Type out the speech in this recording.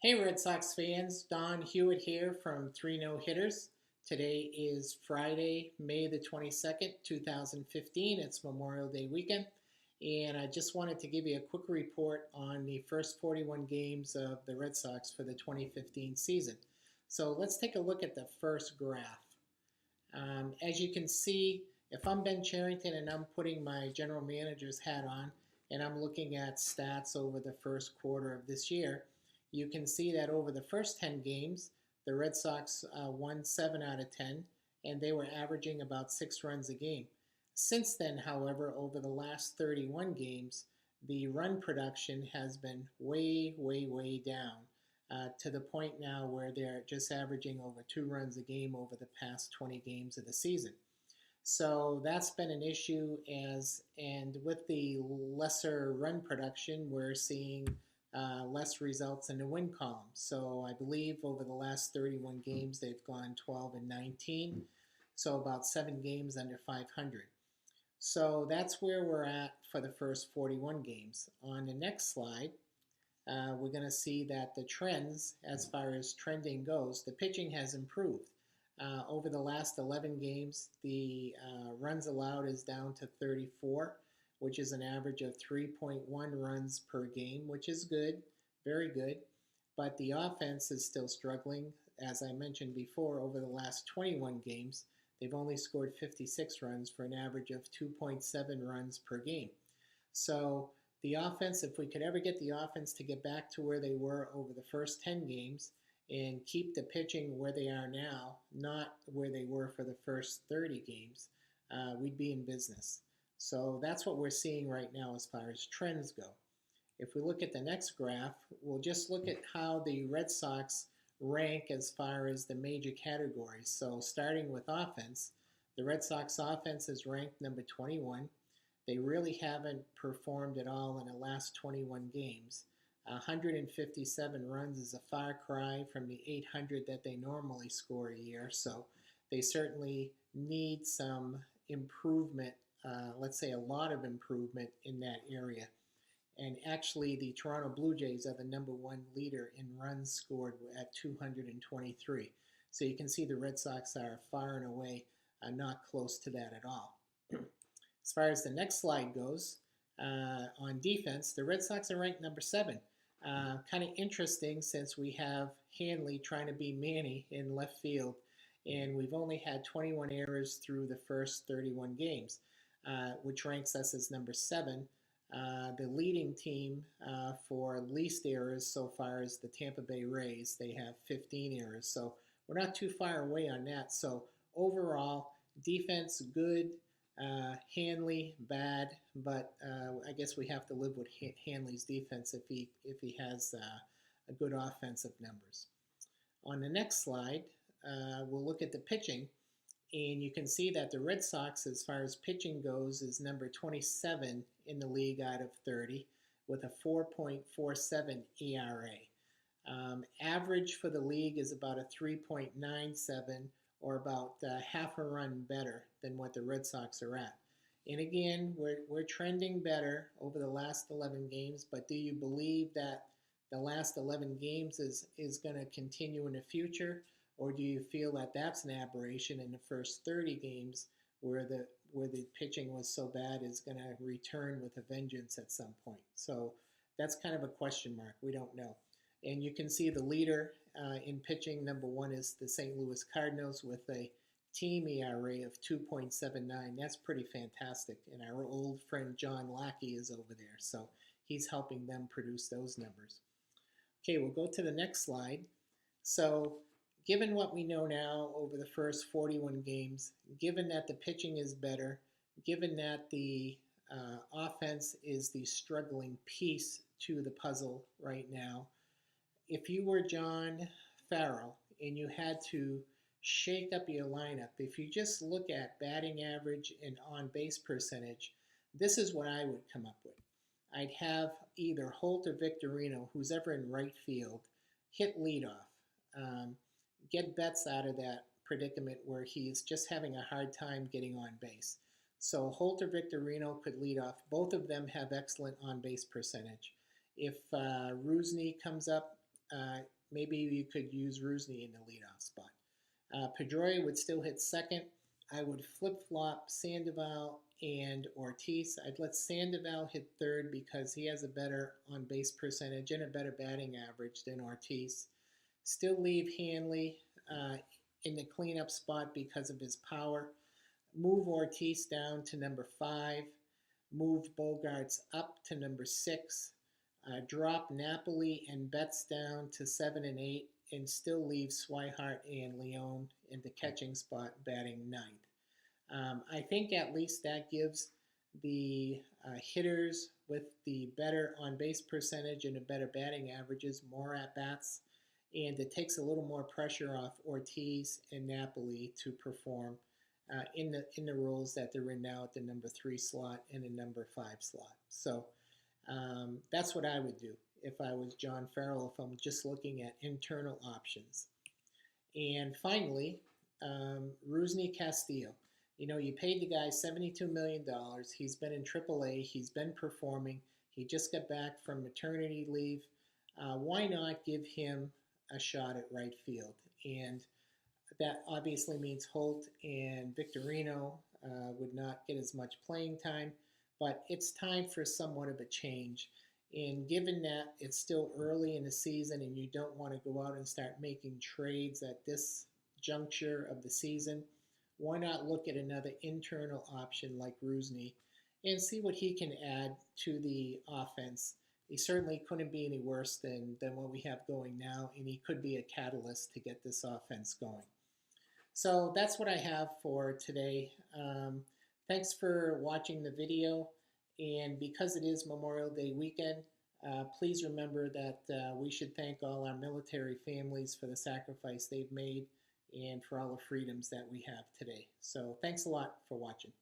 Hey Red Sox fans, Don Hewitt here from 3 No Hitters. Today is Friday, May the 22nd, 2015. It's Memorial Day weekend, and I just wanted to give you a quick report on the first 41 games of the Red Sox for the 2015 season. So let's take a look at the first graph. As you can see, if I'm Ben Cherington and I'm putting my general manager's hat on and I'm looking at stats over the first quarter of this year, you can see that over the first 10 games, the Red Sox won 7 out of 10, and they were averaging about 6 runs a game. Since then, however, over the last 31 games, the run production has been way, way, way down to the point now where they're just averaging over 2 runs a game over the past 20 games of the season. So that's been an issue and with the lesser run production, we're seeing less results in the win column. So I believe over the last 31 games, they've gone 12 and 19, so about 7 games under 500. So that's where we're at for the first 41 games. On the next slide, we're going to see that the trends, as far as trending goes, the pitching has improved. Over the last 11 games, the runs allowed is down to 34, which is an average of 3.1 runs per game, which is good, very good. But the offense is still struggling. As I mentioned before, over the last 21 games, they've only scored 56 runs for an average of 2.7 runs per game. So the offense, if we could ever get the offense to get back to where they were over the first 10 games and keep the pitching where they are now, not where they were for the first 30 games, we'd be in business. So that's what we're seeing right now as far as trends go. If we look at the next graph, we'll just look at how the Red Sox rank as far as the major categories. So starting with offense, the Red Sox offense is ranked number 21. They really haven't performed at all in the last 21 games. 157 runs is a far cry from the 800 that they normally score a year, so they certainly need some improvement, let's say a lot of improvement in that area. And actually, the Toronto Blue Jays are the number one leader in runs scored at 223. So you can see the Red Sox are far and away not close to that at all. As far as the next slide goes, on defense, the Red Sox are ranked number 7. Kind of interesting since we have Hanley trying to be Manny in left field, and we've only had 21 errors through the first 31 games, which ranks us as number 7. The leading team for least errors so far is the Tampa Bay Rays. They have 15 errors, so we're not too far away on that. So overall, defense good, Hanley bad, but I guess we have to live with Hanley's defense if he has a good offensive numbers. On the next slide, we'll look at the pitching, and you can see that the Red Sox, as far as pitching goes, is number 27 in the league out of 30 with a 4.47 ERA. Average for the league is about a 3.97, or about half a run better than what the Red Sox are at. And again, we're trending better over the last 11 games, but do you believe that the last 11 games is going to continue in the future? Or do you feel that that's an aberration in the first 30 games where the pitching was so bad is going to return with a vengeance at some point? So that's kind of a question mark. We don't know. And you can see the leader in pitching, number 1, is the St. Louis Cardinals with a team ERA of 2.79. That's pretty fantastic. And our old friend John Lackey is over there, so he's helping them produce those numbers. Okay, we'll go to the next slide. So given what we know now over the first 41 games, given that the pitching is better, given that the offense is the struggling piece to the puzzle right now, if you were John Farrell and you had to shake up your lineup, if you just look at batting average and on-base percentage, this is what I would come up with. I'd have either Holt or Victorino, who's ever in right field, hit leadoff. Get Betts out of that predicament where he's just having a hard time getting on base. So Holt or Victorino could lead off. Both of them have excellent on-base percentage. If Rusney comes up, maybe you could use Rusney in the leadoff spot. Pedroia would still hit second. I would flip-flop Sandoval and Ortiz. I'd let Sandoval hit third because he has a better on-base percentage and a better batting average than Ortiz. Still leave Hanley in the cleanup spot because of his power. Move Ortiz down to number 5. Move Bogarts up to number 6. Drop Napoli and Betts down to 7 and 8, and still leave Swihart and Leone in the catching spot, batting 9th. I think at least that gives the hitters with the better on-base percentage and the better batting averages more at-bats, and it takes a little more pressure off Ortiz and Napoli to perform in the roles that they're in now at the number 3 slot and the number 5 slot. So that's what I would do if I was John Farrell, if I'm just looking at internal options. And finally, Rusney Castillo. You know, you paid the guy $72 million. He's been in AAA. He's been performing. He just got back from maternity leave. Why not give him a shot at right field? And that obviously means Holt and Victorino would not get as much playing time, but it's time for somewhat of a change. And given that it's still early in the season and you don't want to go out and start making trades at this juncture of the season, why not look at another internal option like Rusney and see what he can add to the offense? He certainly couldn't be any worse than what we have going now, and he could be a catalyst to get this offense going. So that's what I have for today. Thanks for watching the video. And because it is Memorial Day weekend, please remember that we should thank all our military families for the sacrifice they've made and for all the freedoms that we have today. So thanks a lot for watching.